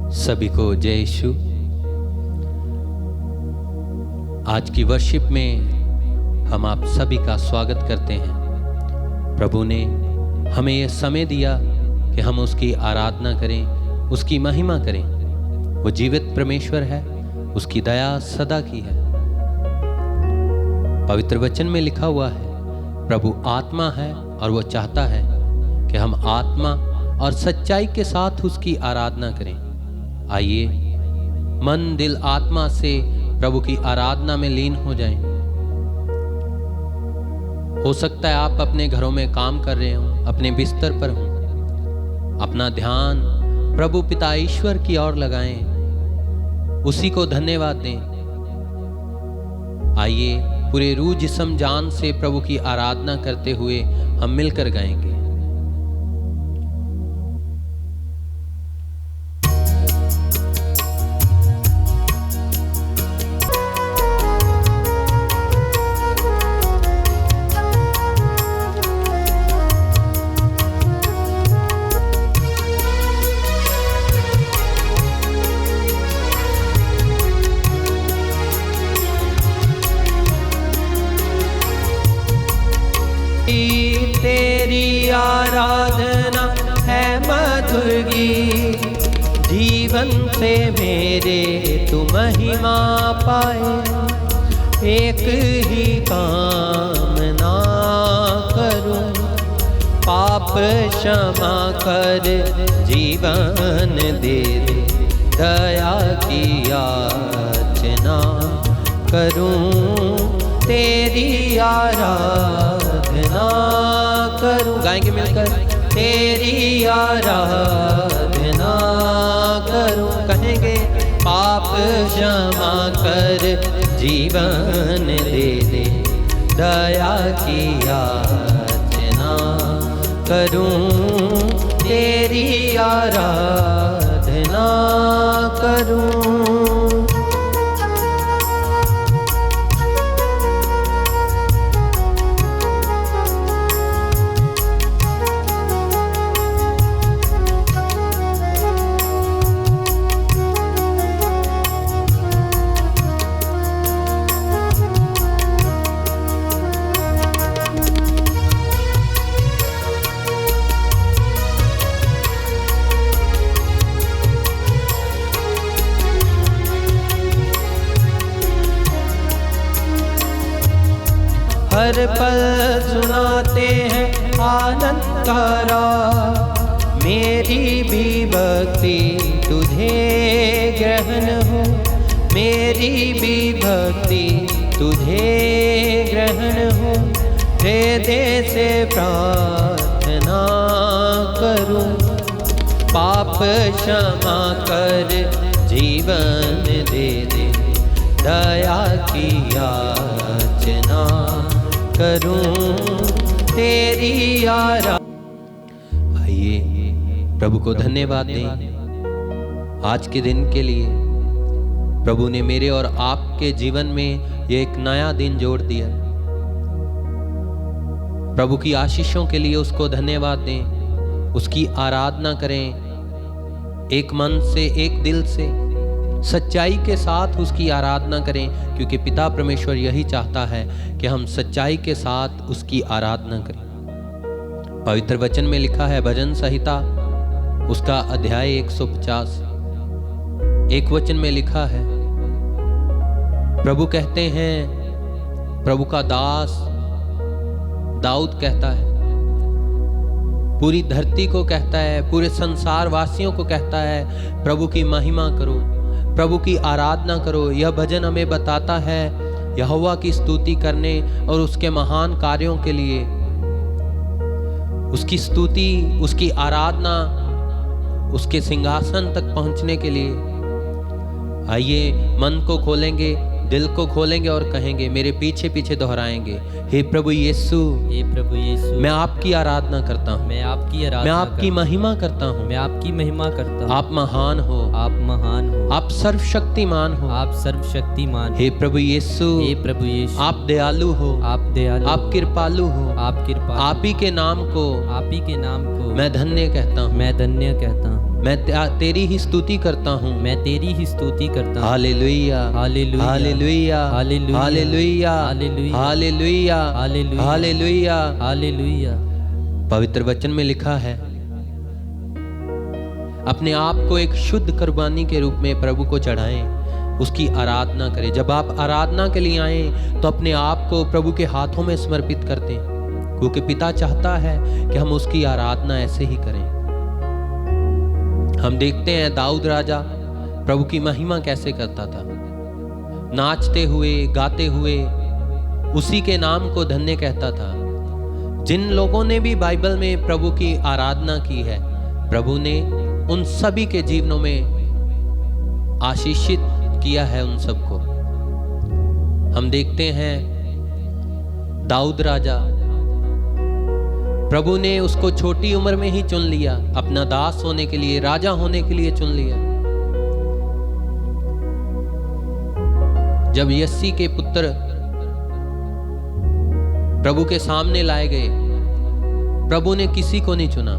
सभी को जय यीशु। आज की वर्शिप में हम आप सभी का स्वागत करते हैं। प्रभु ने हमें यह समय दिया कि हम उसकी आराधना करें, उसकी महिमा करें। वो जीवित परमेश्वर है, उसकी दया सदा की है। पवित्र वचन में लिखा हुआ है, प्रभु आत्मा है और वो चाहता है कि हम आत्मा और सच्चाई के साथ उसकी आराधना करें। आइए मन, दिल, आत्मा से प्रभु की आराधना में लीन हो जाएं। हो सकता है आप अपने घरों में काम कर रहे हो, अपने बिस्तर पर हो, अपना ध्यान प्रभु पिता ईश्वर की ओर लगाएं, उसी को धन्यवाद दें। आइए पूरे रूह जिस्म जान से प्रभु की आराधना करते हुए हम मिलकर गाएंगे। तेरी आराधना है मधुर गीत, जीवन से मेरे तू महिमा पाए। एक ही कामना करूं, पाप क्षमा कर जीवन दे दे, दया की याचना करूं, तेरी आराधना करूं। गाएंगे मिलकर, तेरी आराधना करूं। कहेंगे, पाप क्षमा कर जीवन दे दे, दया की याचना करूं, तेरी आराधना करूं। हर पल सुनाते हैं आनंद का राग, मेरी भी भक्ति तुझे ग्रहण हो, मेरी भी भक्ति तुझे ग्रहण हो। हृदय से प्रार्थना करूं, पाप क्षमा कर जीवन दे दे, दया की याचना करूं, तेरी आइए प्रभु को धन्यवाद दें आज के दिन के लिए। प्रभु ने मेरे और आपके जीवन में ये एक नया दिन जोड़ दिया। प्रभु की आशीषों के लिए उसको धन्यवाद दें, उसकी आराधना करें, एक मन से, एक दिल से, सच्चाई के साथ उसकी आराधना करें, क्योंकि पिता परमेश्वर यही चाहता है कि हम सच्चाई के साथ उसकी आराधना करें। पवित्र वचन में लिखा है, भजन संहिता उसका अध्याय 150 एक वचन में लिखा है, प्रभु कहते हैं, प्रभु का दास दाऊद कहता है, पूरी धरती को कहता है, पूरे संसार वासियों को कहता है, प्रभु की महिमा करो, प्रभु की आराधना करो। यह भजन हमें बताता है यहोवा की स्तुति करने और उसके महान कार्यों के लिए, उसकी स्तुति, उसकी आराधना, उसके सिंहासन तक पहुंचने के लिए। आइए मन को खोलेंगे, दिल को खोलेंगे और कहेंगे, मेरे पीछे पीछे दोहराएंगे, हे प्रभु यीशु, हे प्रभु यीशु, मैं आपकी आराधना करता हूँ, मैं आपकी आराधना, मैं आपकी महिमा करता हूँ, मैं आपकी महिमा करता हूँ। आप महान हो, आप महान हो, आप सर्वशक्तिमान हो, आप सर्वशक्तिमान। हे प्रभु यीशु, हे प्रभु यीशु, आप दयालु हो, आप दयालु, आप कृपालु हो, आप कृपा, आप ही के नाम को, आप ही के नाम को मैं धन्य कहता हूँ, मैं धन्य कहता हूँ। मैं तेरी ही स्तुति करता हूँ। मैं तेरी ही स्तुति करता हूँ। Hallelujah, hallelujah, hallelujah, hallelujah, hallelujah, hallelujah, hallelujah, hallelujah, hallelujah. Hallelujah. पवित्र वचन में लिखा है, अपने आप को एक शुद्ध कुर्बानी के रूप में प्रभु को चढ़ाएं, उसकी आराधना करें। जब आप आराधना के लिए आए तो अपने आप को प्रभु के हाथों में समर्पित कर दें, क्योंकि पिता चाहता है कि हम उसकी आराधना ऐसे ही करें। हम देखते हैं दाऊद राजा प्रभु की महिमा कैसे करता था, नाचते हुए गाते हुए उसी के नाम को धन्य कहता था। जिन लोगों ने भी बाइबल में प्रभु की आराधना की है, प्रभु ने उन सभी के जीवनों में आशीषित किया है उन सबको। हम देखते हैं दाऊद राजा, प्रभु ने उसको छोटी उम्र में ही चुन लिया, अपना दास होने के लिए, राजा होने के लिए चुन लिया। जब यस्सी के पुत्र प्रभु के सामने लाए गए, प्रभु ने किसी को नहीं चुना।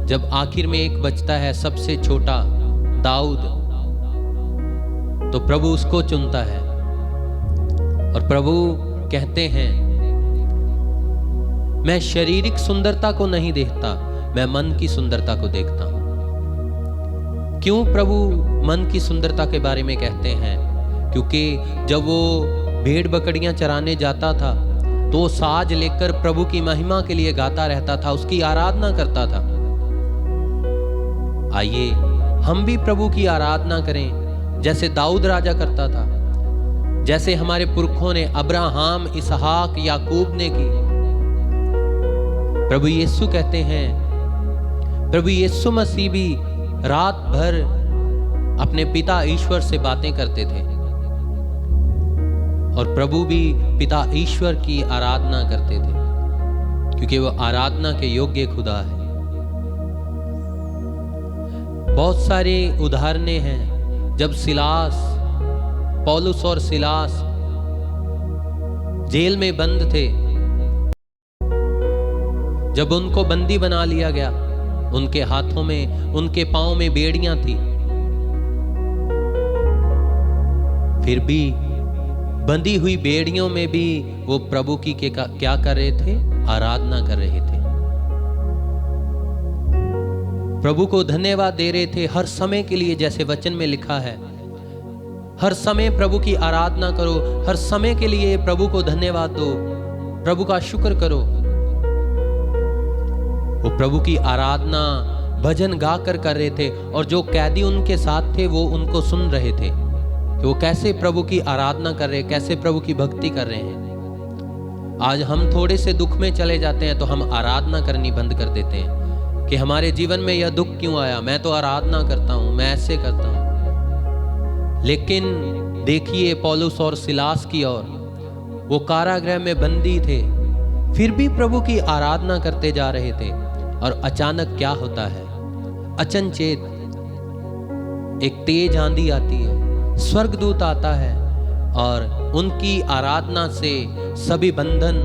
जब आखिर में एक बचता है सबसे छोटा दाऊद, तो प्रभु उसको चुनता है और प्रभु कहते हैं, मैं शारीरिक सुंदरता को नहीं देखता, मैं मन की सुंदरता को देखता हूं। क्यों प्रभु मन की सुंदरता के बारे में कहते हैं? क्योंकि जब वो भेड़ बकरियां चराने जाता था तो साज लेकर प्रभु की महिमा के लिए गाता रहता था, उसकी आराधना करता था। आइए हम भी प्रभु की आराधना करें जैसे दाऊद राजा करता था, जैसे हमारे पुरखों ने, अब्राहम, इसहाक, याकूब ने की। प्रभु यीशु कहते हैं, प्रभु यीशु मसीह भी रात भर अपने पिता ईश्वर से बातें करते थे और प्रभु भी पिता ईश्वर की आराधना करते थे, क्योंकि वो आराधना के योग्य खुदा है। बहुत सारे उदाहरणें हैं। जब पौलुस और सिलास जेल में बंद थे, जब उनको बंदी बना लिया गया, उनके हाथों में, उनके पांव में बेड़ियां थी, फिर भी बंदी हुई बेड़ियों में भी वो प्रभु की क्या कर रहे थे? आराधना कर रहे थे, प्रभु को धन्यवाद दे रहे थे हर समय के लिए। जैसे वचन में लिखा है, हर समय प्रभु की आराधना करो, हर समय के लिए प्रभु को धन्यवाद दो, प्रभु का शुक्र करो। वो प्रभु की आराधना भजन गाकर कर रहे थे और जो कैदी उनके साथ थे वो उनको सुन रहे थे कि वो कैसे प्रभु की आराधना कर रहे हैं, कैसे प्रभु की भक्ति कर रहे हैं। आज हम थोड़े से दुख में चले जाते हैं तो हम आराधना करनी बंद कर देते हैं कि हमारे जीवन में यह दुख क्यों आया, मैं तो आराधना करता हूं, मैं ऐसे करता हूं। लेकिन देखिए पौलुस और सिलास की ओर, वो कारागृह में बंदी थे, फिर भी प्रभु की आराधना करते जा रहे थे। और अचानक क्या होता है? अचनचेत एक तेज आंधी आती है, स्वर्गदूत आता है और उनकी आराधना से सभी बंधन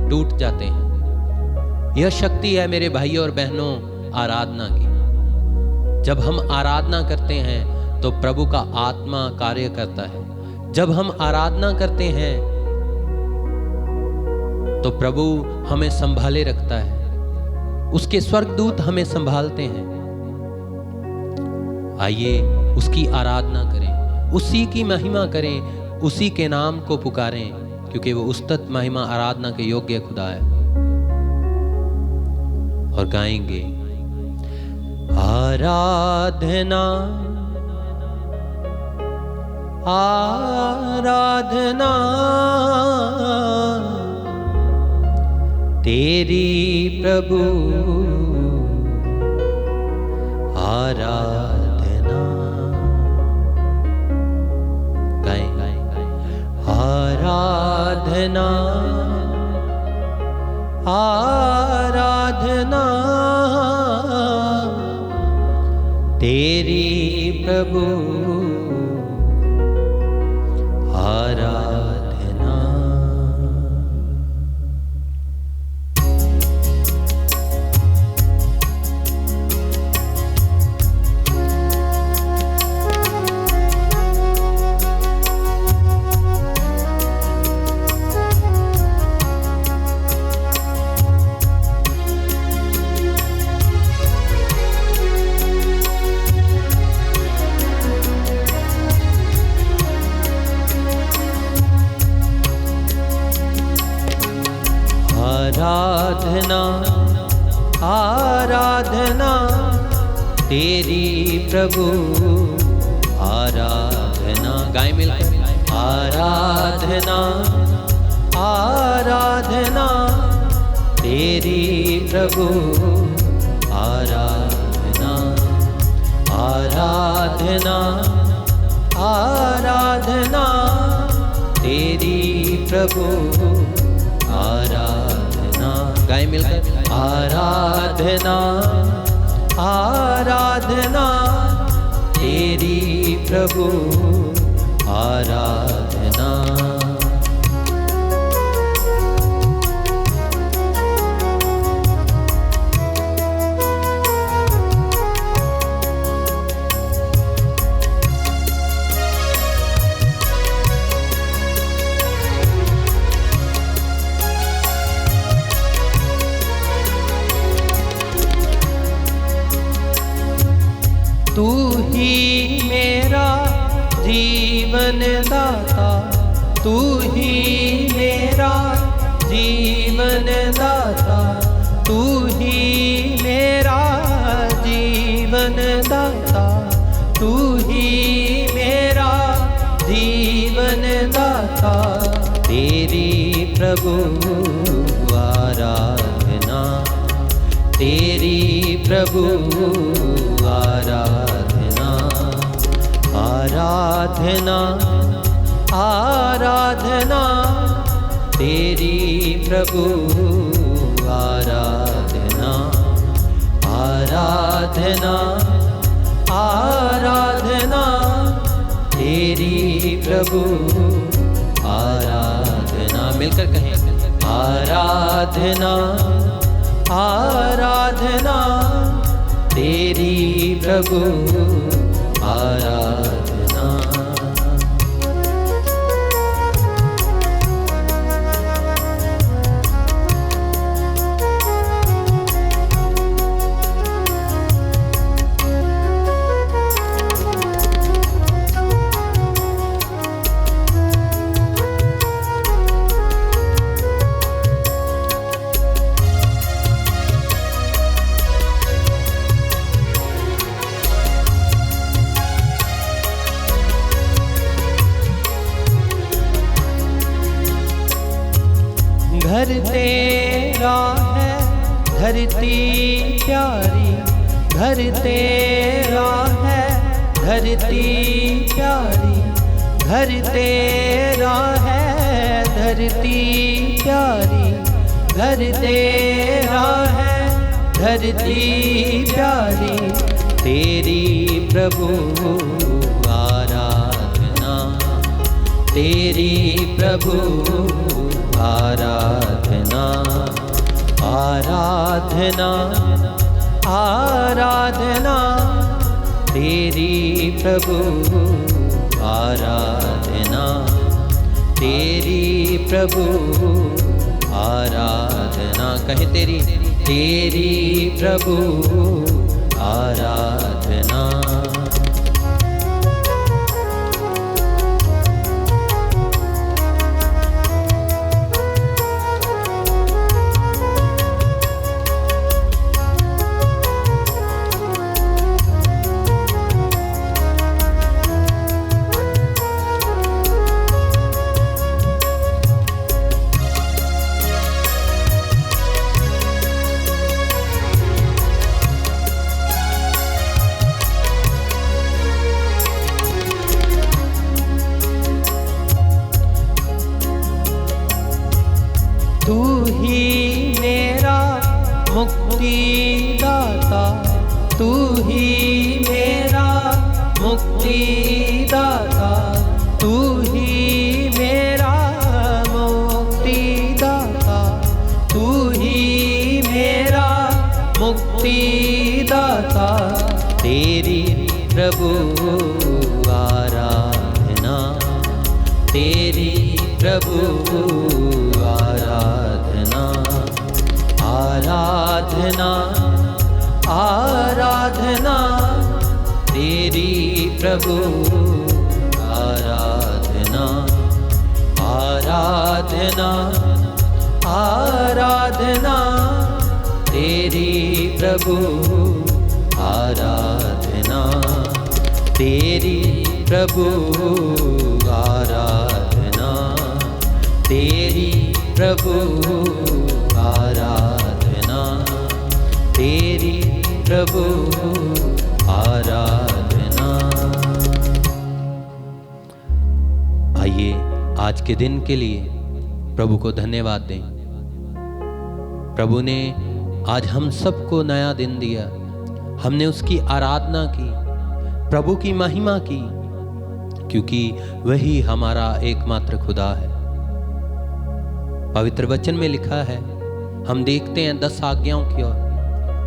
टूट जाते हैं। यह शक्ति है मेरे भाइयों और बहनों आराधना की। जब हम आराधना करते हैं तो प्रभु का आत्मा कार्य करता है। जब हम आराधना करते हैं तो प्रभु हमें संभाले रखता है, उसके स्वर्गदूत हमें संभालते हैं। आइए उसकी आराधना करें, उसी की महिमा करें, उसी के नाम को पुकारें, क्योंकि वो उस्तत महिमा आराधना के योग्य खुदा है। और गाएंगे, आराधना आराधना तेरी प्रभु, आराधना। गाएं आराधना आराधना तेरी प्रभु, आराधना। आराधना आराधना तेरी प्रभु आराधना। गाय मिलकर आराधना आराधना तेरी प्रभु आराधना आराधना आराधना तेरी प्रभु आराधना। गाय मिलकर आराधना आराधना तेरी प्रभु आराधना। तू ही मेरा जीवन दाता, तू ही मेरा जीवन दाता, तू ही मेरा जीवन दाता, तू ही मेरा जीवन दाता। तेरी प्रभु आराधना, तेरी प्रभु आराधना आराधना आराधना तेरी प्रभु आराधना आराधना आराधना तेरी प्रभु आराधना। मिलकर कहें आराधना आराधना तेरी प्रभु आराधना। घर तेरा है धरती प्यारी, घर तेरा है धरती प्यारी, घर तेरा है धरती प्यारी, घर तेरा है धरती प्यारी। तेरी प्रभु आराधना, तेरी प्रभु आराधना आराधना आराधना तेरी प्रभु आराधना, तेरी प्रभु आराधना। कहे तेरी तेरी प्रभु आराधना। तू ही मेरा मुक्तिदाता, तू ही मेरा मुक्तिदाता, तू ही मेरा मुक्तिदाता, तू ही मेरा मुक्तिदाता। तेरी प्रभु आराधना, तेरी प्रभु आराधना आराधना आराधना तेरी प्रभु आराधना आराधना आराधना तेरी प्रभु आराधना, तेरी प्रभु आराधना, तेरी प्रभु आराधना, तेरी प्रभु आराधना। आइए आज के दिन के लिए प्रभु को धन्यवाद दें। प्रभु ने आज हम सबको नया दिन दिया, हमने उसकी आराधना की, प्रभु की महिमा की, क्योंकि वही हमारा एकमात्र खुदा है। पवित्र वचन में लिखा है, हम देखते हैं 10 आज्ञाओं की ओर।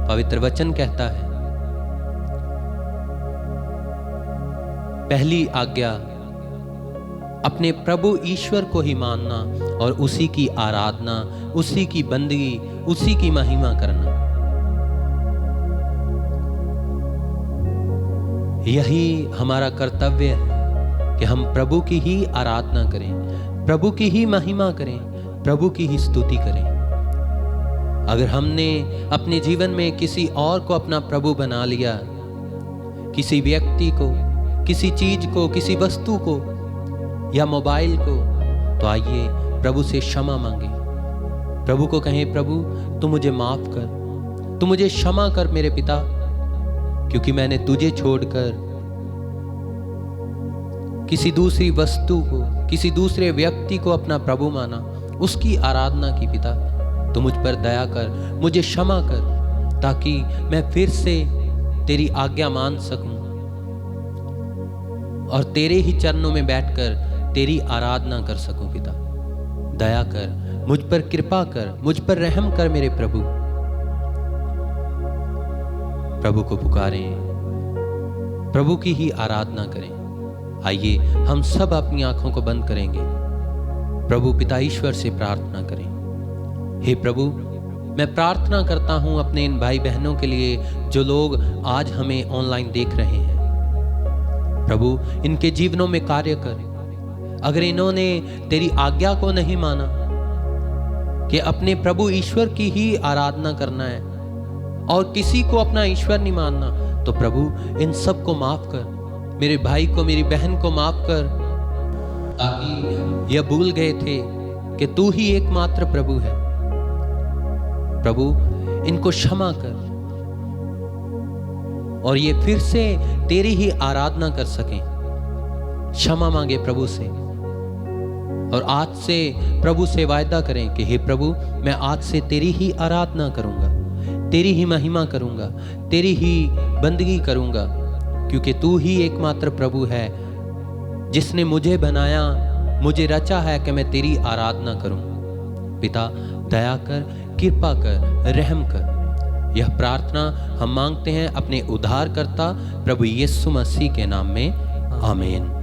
पवित्र वचन कहता है, पहली आज्ञा अपने प्रभु ईश्वर को ही मानना और उसी की आराधना, उसी की बंदगी, उसी की महिमा करना। यही हमारा कर्तव्य है कि हम प्रभु की ही आराधना करें, प्रभु की ही महिमा करें, प्रभु की ही स्तुति करें। अगर हमने अपने जीवन में किसी और को अपना प्रभु बना लिया, किसी व्यक्ति को, किसी चीज को, किसी वस्तु को या मोबाइल को, तो आइए प्रभु से क्षमा मांगे। प्रभु को कहें, प्रभु तू मुझे माफ कर, तू मुझे क्षमा कर मेरे पिता, क्योंकि मैंने तुझे छोड़कर किसी दूसरी वस्तु को, किसी दूसरे व्यक्ति को अपना प्रभु माना, उसकी आराधना की। पिता तू मुझ पर दया कर, मुझे क्षमा कर, ताकि मैं फिर से तेरी आज्ञा मान सकूं और तेरे ही चरणों में बैठकर तेरी आराधना कर सकूं। पिता दया कर, मुझ पर कृपा कर, मुझ पर रहम कर मेरे प्रभु। प्रभु को पुकारें, प्रभु की ही आराधना करें। आइए हम सब अपनी आंखों को बंद करेंगे, प्रभु पिता ईश्वर से प्रार्थना करें। हे प्रभु, मैं प्रार्थना करता हूं अपने इन भाई बहनों के लिए जो लोग आज हमें ऑनलाइन देख रहे हैं। प्रभु इनके जीवनों में कार्य कर। अगर इन्होंने तेरी आज्ञा को नहीं माना कि अपने प्रभु ईश्वर की ही आराधना करना है और किसी को अपना ईश्वर नहीं मानना, तो प्रभु इन सब को माफ कर, मेरे भाई को, मेरी बहन को माफ कर, ताकि यह भूल गए थे कि तू ही एकमात्र प्रभु है। प्रभु इनको क्षमा कर और ये फिर से तेरी ही आराधना कर सकें। क्षमा मांगे प्रभु से और आज से प्रभु से वायदा करें कि हे प्रभु, मैं आज से तेरी ही आराधना करूंगा, तेरी ही महिमा करूंगा, तेरी ही बंदगी करूंगा, क्योंकि तू ही एकमात्र प्रभु है जिसने मुझे बनाया, मुझे रचा है कि मैं तेरी आराधना करूं। पिता दया कर, कृपा कर, रहम कर। यह प्रार्थना हम मांगते हैं अपने उद्धारकर्ता प्रभु यीशु मसीह के नाम में, आमीन।